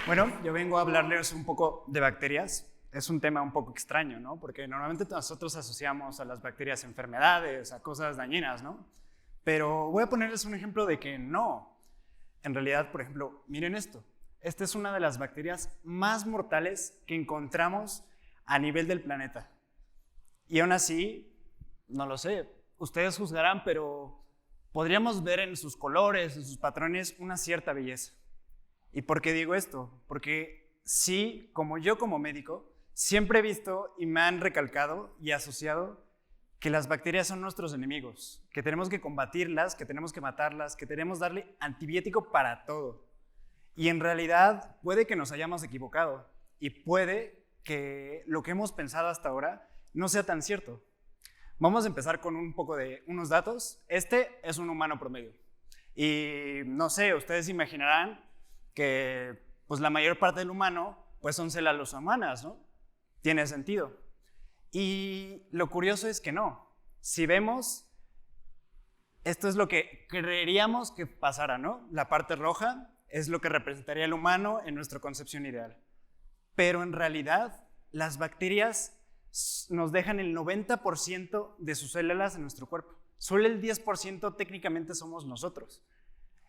Bueno, yo vengo a hablarles un poco de bacterias. Es un tema un poco extraño, ¿no? Porque normalmente nosotros asociamos a las bacterias a enfermedades, a cosas dañinas, ¿no? Pero voy a ponerles un ejemplo de que no. En realidad, por ejemplo, miren esto. Esta es una de las bacterias más mortales que encontramos a nivel del planeta. Y aún así, no lo sé, ustedes juzgarán, pero podríamos ver en sus colores, en sus patrones, una cierta belleza. ¿Y por qué digo esto? Porque sí, como yo como médico, siempre he visto y me han recalcado y asociado que las bacterias son nuestros enemigos, que tenemos que combatirlas, que tenemos que matarlas, que tenemos que darle antibiótico para todo. Y en realidad puede que nos hayamos equivocado y puede que lo que hemos pensado hasta ahora no sea tan cierto. Vamos a empezar con un poco de unos datos. Este es un humano promedio. Y no sé, ustedes imaginarán que pues, la mayor parte del humano pues, son células humanas, ¿no? Tiene sentido. Y lo curioso es que no. Si vemos, esto es lo que creeríamos que pasara, ¿no? La parte roja es lo que representaría el humano en nuestra concepción ideal. Pero en realidad, las bacterias nos dejan el 90% de sus células en nuestro cuerpo. Solo el 10% técnicamente somos nosotros.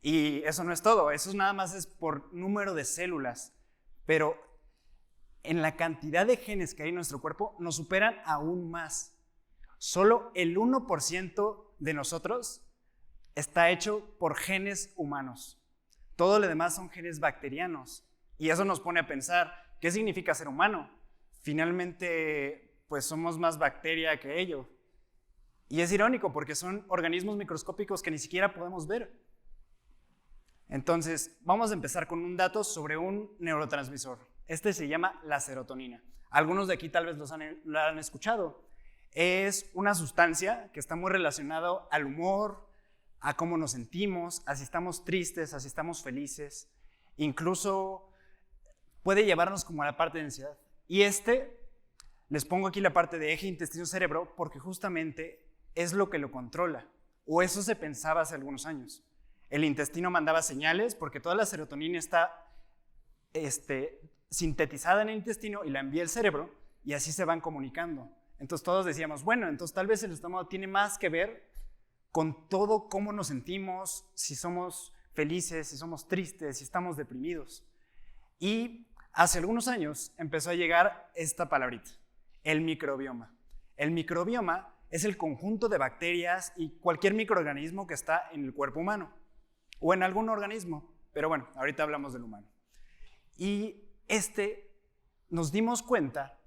Y eso no es todo, eso nada más es por número de células. Pero en la cantidad de genes que hay en nuestro cuerpo nos superan aún más. Solo el 1% de nosotros está hecho por genes humanos. Todo lo demás son genes bacterianos. Y eso nos pone a pensar, ¿qué significa ser humano? Finalmente, pues somos más bacteria que ello. Y es irónico porque son organismos microscópicos que ni siquiera podemos ver. Entonces, vamos a empezar con un dato sobre un neurotransmisor. Este se llama la serotonina. Algunos de aquí tal vez lo han escuchado. Es una sustancia que está muy relacionada al humor, a cómo nos sentimos, a si estamos tristes, a si estamos felices. Incluso puede llevarnos como a la parte de ansiedad. Y les pongo aquí la parte de eje intestino-cerebro porque justamente es lo que lo controla. O eso se pensaba hace algunos años. El intestino mandaba señales porque toda la serotonina está sintetizada en el intestino y la envía el cerebro y así se van comunicando. Entonces todos decíamos, bueno, entonces tal vez el estómago tiene más que ver con todo cómo nos sentimos, si somos felices, si somos tristes, si estamos deprimidos. Y hace algunos años empezó a llegar esta palabrita, el microbioma. El microbioma es el conjunto de bacterias y cualquier microorganismo que está en el cuerpo humano o en algún organismo, pero bueno, ahorita hablamos del humano. Y nos dimos cuenta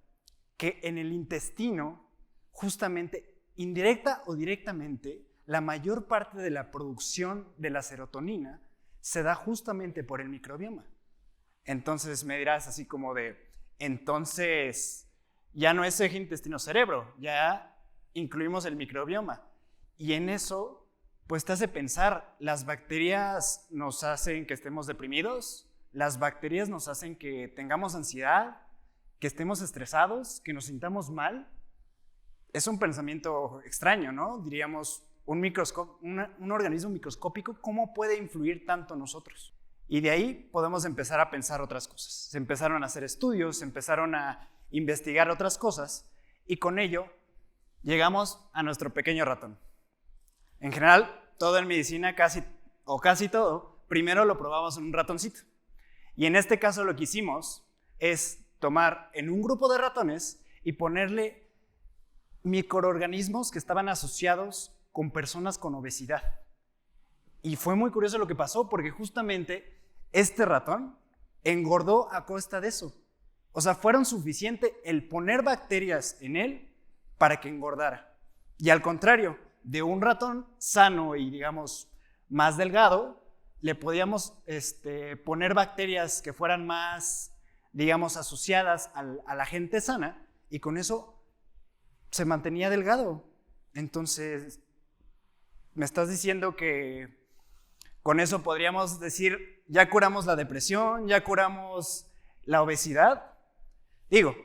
que en el intestino, justamente, indirecta o directamente, la mayor parte de la producción de la serotonina se da justamente por el microbioma. Entonces me dirás así como entonces ya no es eje intestino-cerebro, ya incluimos el microbioma. Y en eso, pues te hace pensar, ¿las bacterias nos hacen que estemos deprimidos? ¿Las bacterias nos hacen que tengamos ansiedad? ¿Que estemos estresados? ¿Que nos sintamos mal? Es un pensamiento extraño, ¿no? Diríamos, un organismo microscópico, ¿cómo puede influir tanto en nosotros? Y de ahí podemos empezar a pensar otras cosas. Se empezaron a hacer estudios, se empezaron a investigar otras cosas y con ello llegamos a nuestro pequeño ratón. En general, todo en medicina, casi todo, primero lo probamos en un ratoncito. Y en este caso lo que hicimos es tomar en un grupo de ratones y ponerle microorganismos que estaban asociados con personas con obesidad. Y fue muy curioso lo que pasó porque justamente este ratón engordó a costa de eso. O sea, fueron suficiente el poner bacterias en él para que engordara. Y al contrario, de un ratón sano y digamos más delgado, le podíamos poner bacterias que fueran más, digamos, asociadas a la gente sana y con eso se mantenía delgado. Entonces, ¿me estás diciendo que con eso podríamos decir, ya curamos la depresión, ya curamos la obesidad? Digo,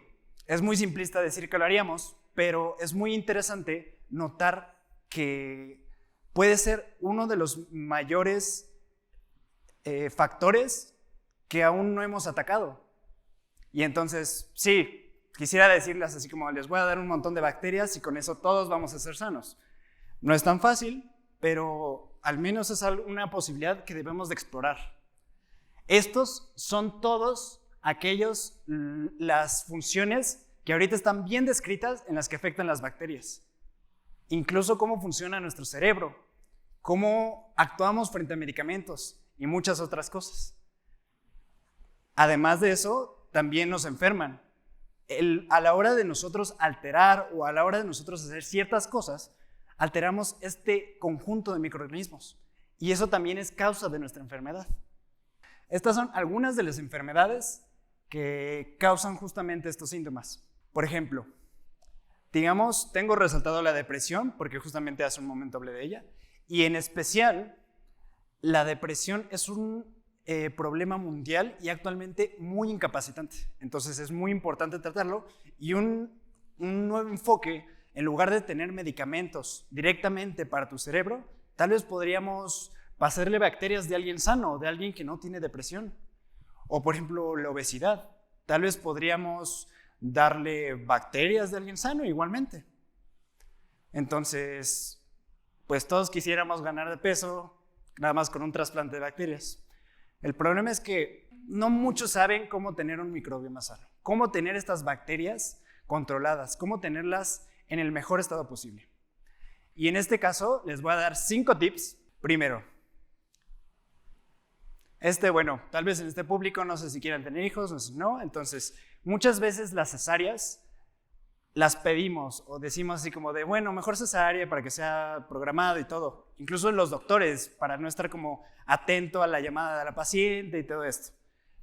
es muy simplista decir que lo haríamos, pero es muy interesante notar que puede ser uno de los mayores factores que aún no hemos atacado. Y entonces, sí, quisiera decirles así como les voy a dar un montón de bacterias y con eso todos vamos a ser sanos. No es tan fácil, pero al menos es una posibilidad que debemos de explorar. Estos son todos las funciones que ahorita están bien descritas en las que afectan las bacterias. Incluso cómo funciona nuestro cerebro, cómo actuamos frente a medicamentos y muchas otras cosas. Además de eso, también nos enferman. A la hora de nosotros alterar o a la hora de nosotros hacer ciertas cosas, alteramos este conjunto de microorganismos y eso también es causa de nuestra enfermedad. Estas son algunas de las enfermedades que causan justamente estos síntomas. Por ejemplo, digamos, tengo resaltado la depresión porque justamente hace un momento hablé de ella y en especial la depresión es un problema mundial y actualmente muy incapacitante. Entonces es muy importante tratarlo y un nuevo enfoque, en lugar de tener medicamentos directamente para tu cerebro, tal vez podríamos pasarle bacterias de alguien sano, de alguien que no tiene depresión. O por ejemplo la obesidad, tal vez podríamos darle bacterias de alguien sano igualmente. Entonces, pues todos quisiéramos ganar de peso nada más con un trasplante de bacterias. El problema es que no muchos saben cómo tener un microbioma sano, cómo tener estas bacterias controladas, cómo tenerlas en el mejor estado posible. Y en este caso les voy a dar 5 tips. Primero, bueno, tal vez en este público no sé si quieran tener hijos, no sé si no, entonces muchas veces las cesáreas las pedimos o decimos así como de, bueno, mejor cesárea para que sea programado y todo. Incluso los doctores, para no estar como atento a la llamada de la paciente y todo esto.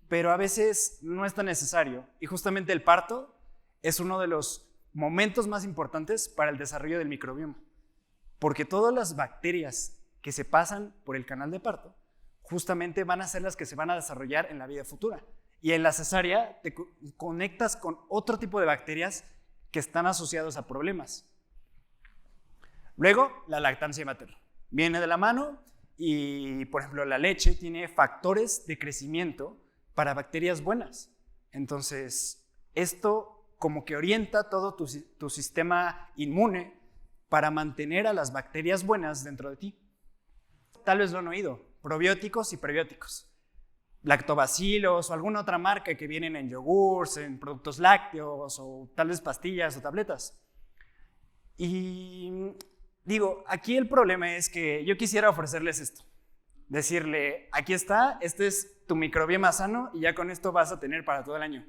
Pero a veces no es tan necesario y justamente el parto es uno de los momentos más importantes para el desarrollo del microbioma, porque todas las bacterias que se pasan por el canal de parto justamente van a ser las que se van a desarrollar en la vida futura. Y en la cesárea te conectas con otro tipo de bacterias que están asociados a problemas. Luego, la lactancia materna. Viene de la mano y, por ejemplo, la leche tiene factores de crecimiento para bacterias buenas. Entonces, esto como que orienta todo tu sistema inmune para mantener a las bacterias buenas dentro de ti. Tal vez lo han oído, probióticos y prebióticos. Lactobacilos o alguna otra marca que vienen en yogurts, en productos lácteos o tal vez pastillas o tabletas. Y digo, aquí el problema es que yo quisiera ofrecerles esto. Decirle, aquí está, este es tu microbioma sano y ya con esto vas a tener para todo el año.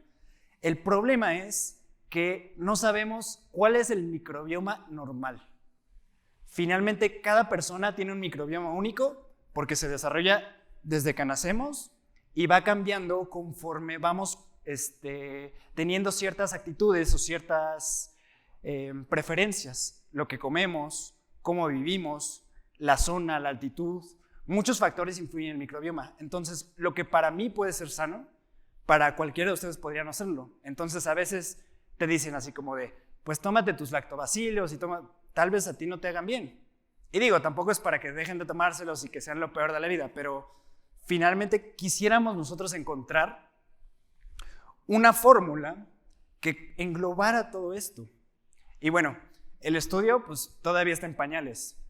El problema es que no sabemos cuál es el microbioma normal. Finalmente, cada persona tiene un microbioma único porque se desarrolla desde que nacemos y va cambiando conforme vamos teniendo ciertas actitudes o ciertas preferencias. Lo que comemos, cómo vivimos, la zona, la altitud, muchos factores influyen en el microbioma. Entonces, lo que para mí puede ser sano, para cualquiera de ustedes podría no serlo. Entonces, a veces te dicen así como de, pues tómate tus lactobacilos y tal vez a ti no te hagan bien. Y digo, tampoco es para que dejen de tomárselos y que sean lo peor de la vida, pero finalmente quisiéramos nosotros encontrar una fórmula que englobara todo esto. Y bueno, el estudio pues todavía está en pañales.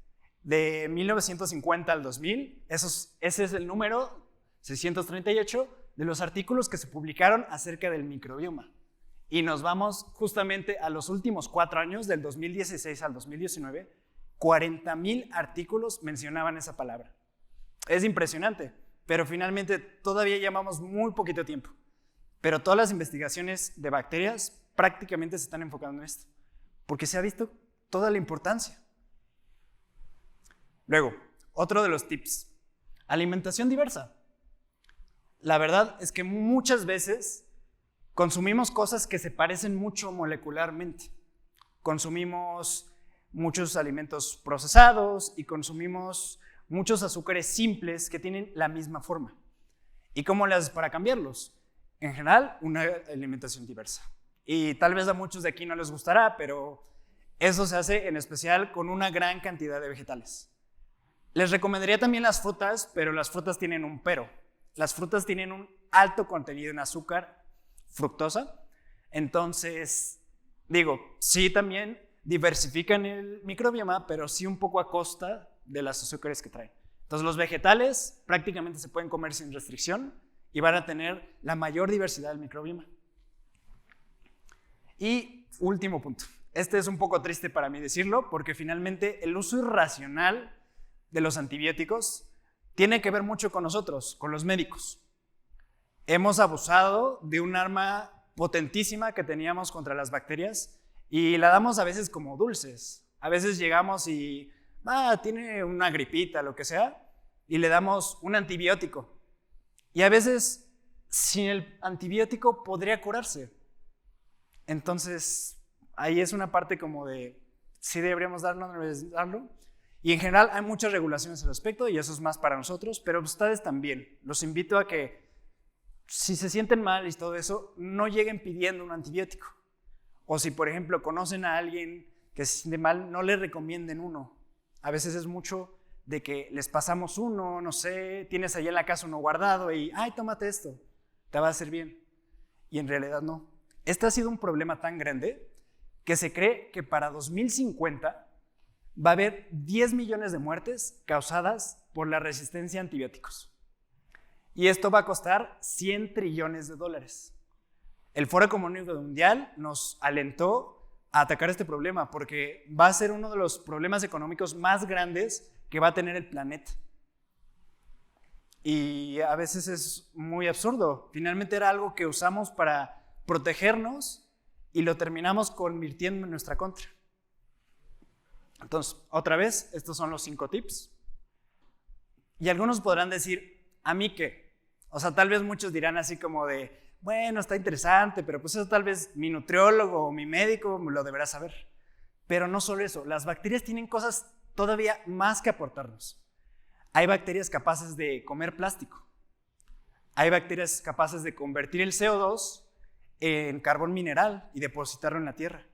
De 1950 al 2000, ese es el número 638 de los artículos que se publicaron acerca del microbioma. Y nos vamos justamente a los últimos 4 años, del 2016 al 2019, 40,000 artículos mencionaban esa palabra. Es impresionante, pero finalmente todavía llevamos muy poquito tiempo. Pero todas las investigaciones de bacterias prácticamente se están enfocando en esto, porque se ha visto toda la importancia. Luego, otro de los tips, alimentación diversa. La verdad es que muchas veces consumimos cosas que se parecen mucho molecularmente. Consumimos muchos alimentos procesados y consumimos muchos azúcares simples que tienen la misma forma. ¿Y cómo le haces para cambiarlos? En general, una alimentación diversa. Y tal vez a muchos de aquí no les gustará, pero eso se hace en especial con una gran cantidad de vegetales. Les recomendaría también las frutas, pero las frutas tienen un pero. Las frutas tienen un alto contenido en azúcar, fructosa. Entonces, digo, sí también diversifican el microbioma, pero sí un poco a costa de las azúcares que traen. Entonces, los vegetales prácticamente se pueden comer sin restricción y van a tener la mayor diversidad del microbioma. Y último punto. Este es un poco triste para mí decirlo, porque finalmente el uso irracional de los antibióticos tiene que ver mucho con nosotros, con los médicos. Hemos abusado de un arma potentísima que teníamos contra las bacterias y la damos a veces como dulces. A veces llegamos y tiene una gripita, lo que sea, y le damos un antibiótico. Y a veces sin el antibiótico podría curarse. Entonces, ahí es una parte como de si deberíamos darlo o no deberíamos darlo. Y en general hay muchas regulaciones al respecto y eso es más para nosotros, pero ustedes también. Los invito a que si se sienten mal y todo eso, no lleguen pidiendo un antibiótico. O si, por ejemplo, conocen a alguien que se siente mal, no le recomienden uno. A veces es mucho de que les pasamos uno, no sé, tienes allá en la casa uno guardado y, tómate esto, te va a hacer bien. Y en realidad no. Este ha sido un problema tan grande que se cree que para 2050 va a haber 10 millones de muertes causadas por la resistencia a antibióticos. Y esto va a costar $100 trillones. El Foro Económico Mundial nos alentó a atacar este problema porque va a ser uno de los problemas económicos más grandes que va a tener el planeta. Y a veces es muy absurdo. Finalmente era algo que usamos para protegernos y lo terminamos convirtiendo en nuestra contra. Entonces, otra vez, estos son los 5 tips. Y algunos podrán decir, ¿a mí qué? O sea, tal vez muchos dirán así como de, bueno, está interesante, pero pues eso tal vez mi nutriólogo o mi médico lo deberá saber. Pero no solo eso, las bacterias tienen cosas todavía más que aportarnos. Hay bacterias capaces de comer plástico. Hay bacterias capaces de convertir el CO2 en carbón mineral y depositarlo en la tierra.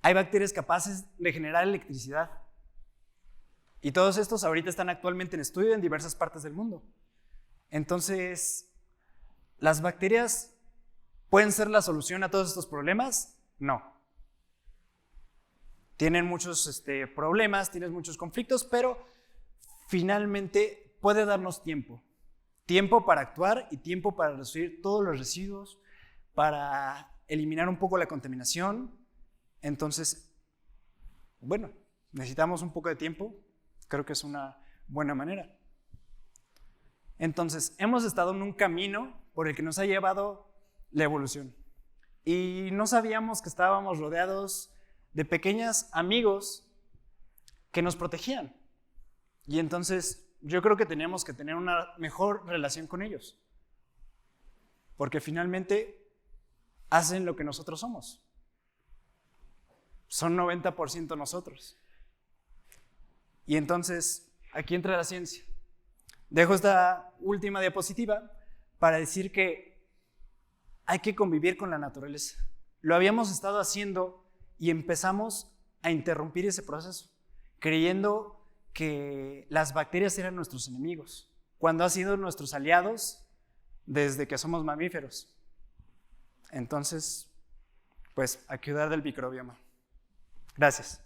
Hay bacterias capaces de generar electricidad. Y todos estos ahorita están actualmente en estudio en diversas partes del mundo. Entonces, ¿las bacterias pueden ser la solución a todos estos problemas? No. Tienen muchos problemas, tienen muchos conflictos, pero finalmente puede darnos tiempo. Tiempo para actuar y tiempo para reducir todos los residuos, para eliminar un poco la contaminación. Entonces, bueno, necesitamos un poco de tiempo. Creo que es una buena manera. Entonces, hemos estado en un camino por el que nos ha llevado la evolución. Y no sabíamos que estábamos rodeados de pequeños amigos que nos protegían. Y entonces, yo creo que teníamos que tener una mejor relación con ellos. Porque finalmente hacen lo que nosotros somos. Son 90% nosotros. Y entonces, aquí entra la ciencia. Dejo esta última diapositiva para decir que hay que convivir con la naturaleza. Lo habíamos estado haciendo y empezamos a interrumpir ese proceso, creyendo que las bacterias eran nuestros enemigos, cuando han sido nuestros aliados desde que somos mamíferos. Entonces, pues, hay que cuidar del microbioma. Gracias.